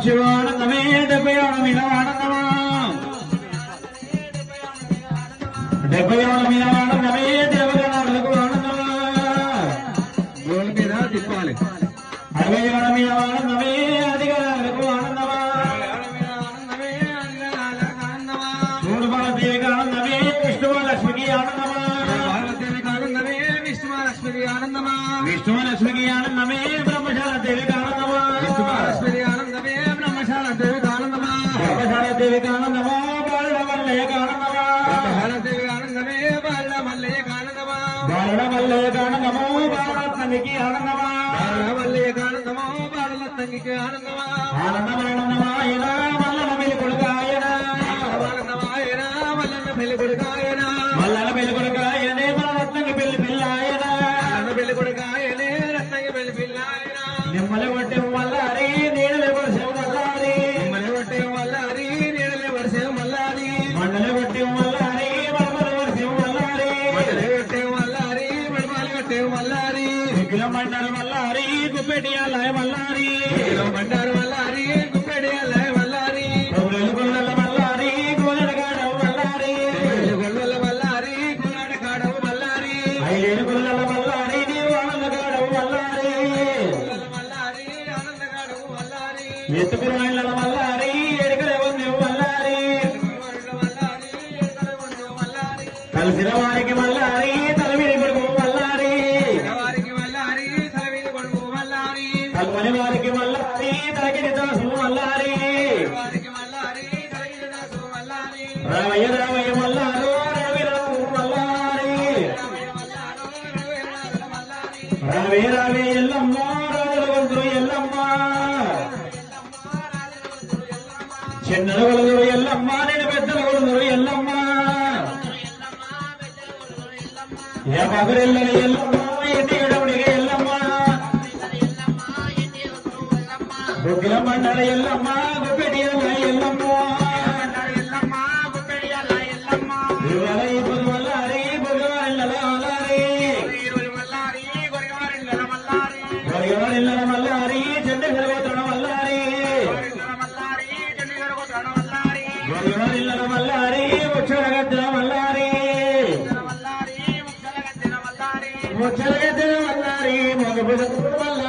శివానందమే డెబ్బయోణ మీద ఆనందమా డెబ్బయోణ మీద ఆనందమే దేవగణాలకు ఆనందమా గోల మీద తిప్పాలి 60 మీద ఆనందమే అధికారులకు ఆనందమా మూడు భారతీయులకు ఆనందమే విష్ణుమహాలక్ష్మికి ఆనందమా భారతదేవికి ఆనందమే విష్ణుమహాలక్ష్మికి ఆనందమా విష్ణుమహాలక్ష్మికి ఆనందమే బ్రహ్మశాల దేవికి ఆనందమా విష్ణుమహాలక్ష్మికి ఆనందమే బ్రహ్మశాల దేవికి ఆనందమా బ్రహ్మశాల దేవికి ఆనందమా బాలుడ మల్లయ్యకి ఆనందమా బాలదేవికి ఆనందమే బాలుడ మల్లయ్యకి ఆనందమా బాలుడ మల్లయ్యకి ఆనందమో బాలరత్నకి ఆనందమా బాలుడ మల్లయ్యకి ఆనందమో బాలరత్నకి ఆనందమా ఆనందమాయన మల్లన పెళ్లి కొడుకాయన ఆనందమాయన మల్లన పెళ్లి కొడుకాయన మల్లన పెళ్లి కొడుకాయనే బాలరత్నకి పెళ్లి పిల్లాయన మల్లన పెళ్లి కొడుకాయనే రత్నకి పెళ్లి పిల్లాయన నిమ్మల కొట్టే మల్లారి నీడలే వర్షం మల్లారి నిమ్మల కొట్టే మల్లారి నీడలే వర్షం మల్లారి మండల కొట్టే మల్లారి మడమల వర్షం మల్లారి మండల కొట్టే మల్లారి మడమల కొట్టే మల్లారి కిలో మండల మల్లారి గుప్పెటియాలయ మల్లారి కిలో మండల మల్లారి గుప్పెటియాలయ మల్లారి గొల్లల గొల్లల మల్లారి గోలడ గాడవ మల్లారి గొల్లల మల్లారి గోలడ గాడవ మల్లారి ఐదేను గొల్లల మల్లారి నీవాళ్ళ గాడవ మల్లారి గొల్లల మల్లారి ఆనంద గాడవ మల్లారి ఎత్తుకురాళ్ళ మల్లారి ఎడకలే వందేవు మల్లారి కలిసిన వారికి మల్లారి తలవిడి కొడుకు మల్లారి వారికి మల్లారి తలవిడి కొడుకు మల్లారి కల్పని వారికి మల్లారి తలగిడి దాసు మల్లారి వారికి మల్లారి తలగిడి దాసు మల్లారి రామయ్య రామయ్య మల్లారు రవి రాము మల్లారి రావే రావే ఎల్లమ్మ రాజుల వంతులు ఎల్లమ్మ చిన్నల కొలుదురు ఎల్లమ్మ నేను పెద్దల కొలుదురు ఎల్లమ్మ ఏ పగరెల్లని ఎల్లమ్మ ఇంటి ఎడవుడిగా ఎల్లమ్మ గుగ్గిల మండల ఎల్లమ్మ గుప్పెటియాల ఎల్లమ్మ ఇవాళ ఇప్పుడు మల్లారి బొగ్గవారిల్లల మల్లారి గొరిగవారిల్లల మల్లారి చెండు గొరగోత్రణ మల్లారి గొరిగవారిల్లల మల్లారి ముచ్చలగద్దల మల్లారి ముచ్చలగద్దల మల్లారి మగబుద మల్లారి